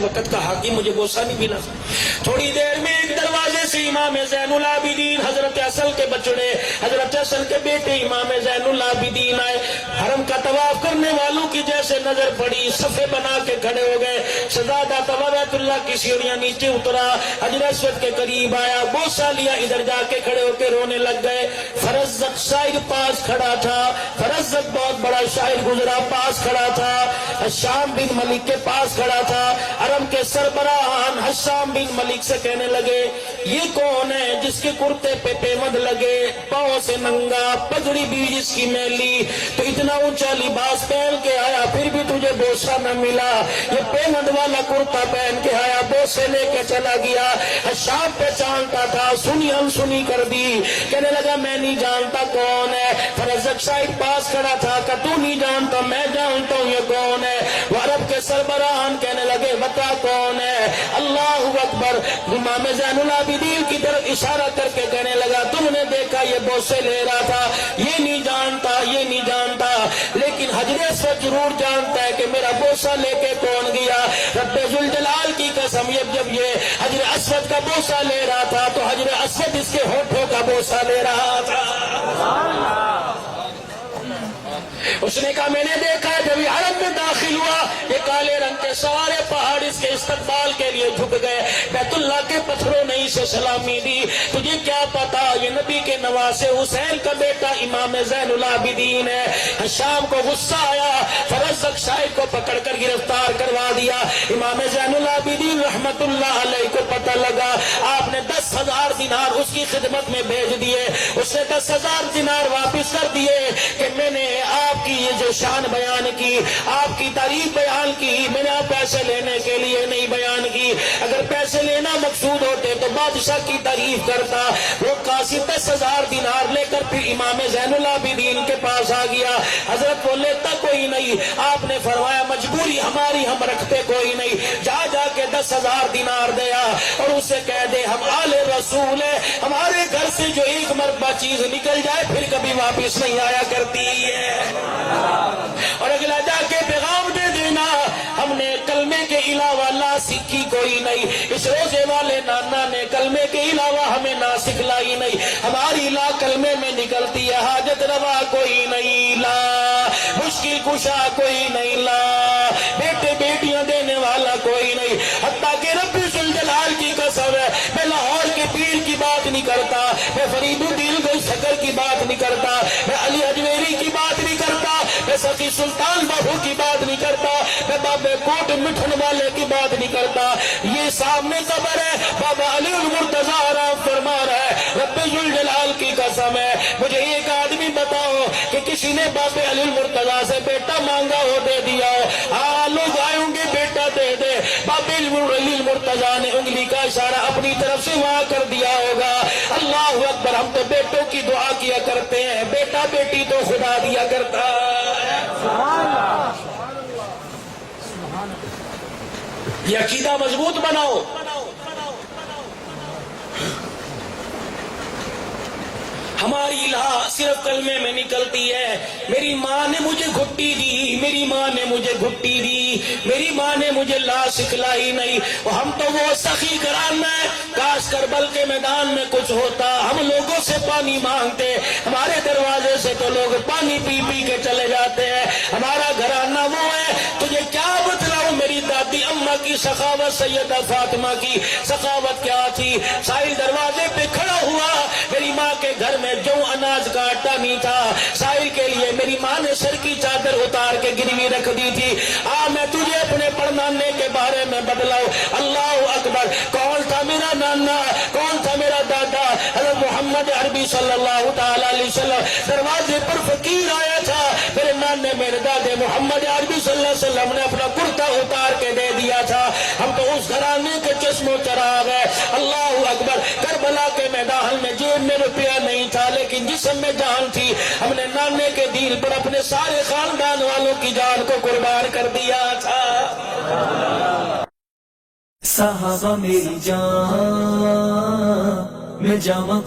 وقت کا حاکم مجھے بوسہ نہیں ملا. تھوڑی دیر میں ایک دروازے سے امام زین العابدین حضرت اصل کے بچڑے حضرت اصل کے بیٹے امام زین العابدین آئے. حرم کا طواف کرنے والوں کی جیسے نظر پڑی صفے بنا کے کھڑے ہو گئے. شہزادہ طوا بیت اللہ کی سیڑھیاں نیچے اترا, حجر اسود کے قریب آیا, بوسہ لیا, ادھر جا کے کھڑے ہو کے رونے لگ گئے. فرزدق شاعر پاس کھڑا تھا, فرزدق بہت بڑا شاعر گزرا پاس کھڑا تھا, حشام بن ملک کے پاس کھڑا تھا. عرب کے سربراہان حشام بن ملک سے کہنے لگے یہ کون ہے جس کے کرتے پہ پیمند لگے, پاؤں سے ننگا, پگڑی بھی جس کی میلی, تو اتنا اونچا لباس پہن کے آیا پھر بھی تجھے بوسہ نہ ملا. یہ پیمند والا کرتا پہن کے آیا, بوسے لے کے چلا گیا. حشام پہچانتا تھا, سنی انسنی کر دی, کہنے لگا میں نہیں جانتا کون ہے. فرزدق شاہد پاس کھڑا تھا کہ تو نہیں جانتا, میں جانتا ہوں یہ کون ہے. وہ عرب کے سربراہان کہنے لگے بتا کون ہے. اللہ اکبر. امام زین العابدین کی طرف اشارہ کر کے کہنے لگا تم نے دیکھا یہ بوسے لے رہا تھا, یہ نہیں جانتا, یہ نہیں جانتا, لیکن حجر اسود ضرور جانتا ہے کہ میرا بوسہ لے کے کون گیا. رب ذوالجلال کی قسم جب یہ حجر اسود کا بوسہ لے رہا تھا تو حجر اسود اس کے ہونٹوں کا بوسہ لے رہا تھا. اس نے کہا میں نے دیکھا جب یہ عرب میں داخل ہوا یہ کالے رنگ کے سارے پہاڑ اس کے استقبال کے لیے جھک گئے, بیت اللہ کے پتھروں نے اسے سلامی دی. تجھے کیا پتا یہ نبی کے نواسے حسین کا بیٹا امام زین العابدین ہے. شام کو غصہ آیا, فرزدق شاہد کو پکڑ کر گرفتار کروا دیا. امام زین العابدین رحمت اللہ علیہ کو پتہ لگا, آپ نے 10,000 دینار اس کی خدمت میں بھیج دیے. اس نے 10,000 دینار واپس کر دیے کہ میں نے آپ کی یہ جو شان بیان کی, آپ کی تعریف بیان کی, میں نے آپ پیسے لینے کے لیے نہیں بیان کی. اگر پیسے لینا مقصود ہوتے تو بادشاہ کی تعریف کرتا. وہ قاصد 10,000 دینار لے کر پھر امام زین العابدین کے پاس آ گیا. حضرت وہ لیتا کوئی نہیں, آپ نے فرمایا مجبوری ہماری, ہم رکھتے کوئی نہیں, جا جا کے 10,000 دینار دیا اور اسے کہہ دے ہم آل رسول ہے, ہمارے گھر سے جو ایک مرتبہ چیز نکل جائے پھر کبھی واپس نہیں آیا کرتی ہے. اور اگلا جا کے پیغام دے دینا ہم نے کلمے کے علاوہ لا سیکھی کوئی نہیں. اس روزے والے نانا نے کلمے کے علاوہ ہمیں نہ سکھلائی نہیں. ہماری لا کلمے میں نکلتی ہے, حاجت روا کوئی نہیں لا, مشکل کشا کوئی نہیں لا, بیٹے بیٹیاں دینے والا کوئی نہیں. حتیٰ کہ رب ذوالجلال کی قسم ہے میں لاہور کے پیر کی بات نہیں کرتا, میں فرید الدین گوشکر کی بات نہیں کرتا, میں علی اجمیری کی بات نہیں کرتا, میں سخی سلطان بابو کی بات نہیں کرتا, میں بابے کوٹ مٹھن والے کی بات نہیں کرتا. یہ سامنے قبر ہے, بابا علی المرتضیٰ آرام فرما رہا ہے. رب ذوالجلال کی قسم ہے مجھے ایک آدمی بتاؤ کہ کسی نے بابے علی المرتضیٰ سے بیٹا مانگا ہو دے دیا ہو. ہاں لوگ آئیں گے بیٹا دے دے, بابے علی المرتضیٰ نے انگلی کا اشارہ اپنی طرف سے وہاں کر دیا ہوگا. اللہ اکبر. ہم تو بیٹوں کی دعا کیا کرتے ہیں, بیٹا بیٹی تو خدا دیا کرتا ہے. یہ عقیدہ مضبوط بناؤ. ہماری لا صرف کلمے میں نکلتی ہے. میری ماں نے مجھے گھٹی دی, میری ماں نے مجھے گھٹی دی, میری ماں نے مجھے لا سکھلائی نہیں. ہم تو وہ سخی گھرانا ہے, کاش کربل کے میدان میں کچھ ہوتا ہم لوگوں سے پانی مانگتے, ہمارے دروازے سے تو لوگ پانی پی پی کے چلے جاتے ہیں. ہمارا گھرانہ وہ ہے, تجھے کیا بتلاؤں میری دادی اماں کی سخاوت, سیدہ فاطمہ کی سخاوت کیا تھی. سائل دروازے پہ کھڑا ہوا, میری ماں کے گھر میں جو اناج کا آٹا نہیں تھا, سائل کے لیے میری ماں نے سر کی چادر اتار کے گروی رکھ دی تھی. میں تجھے اپنے پڑنانے کے بارے میں بدلاؤ. اللہ اکبر. کون تھا میرا نانا, کون تھا میرا دادا؟ حضرت محمد عربی صلی اللہ تعالی علیہ وسلم. دروازے پر فقیر آیا تھا, میرے نانے میرے دادے محمد عربی صلی اللہ علیہ وسلم نے اپنا کرتا اتار کے دے دیا تھا. ہم تو اس گھرانے کے چشم و چراغ ہے. اللہ اکبر. کربلا کے میدان میں جیب میں روپیہ نہیں تھا لیکن جسم میں جان تھی. ہم نے نانے کے دین پر اپنے سارے خاندان والوں کی جان کو قربان کر دیا تھا. صحابہ میری جان میں جامع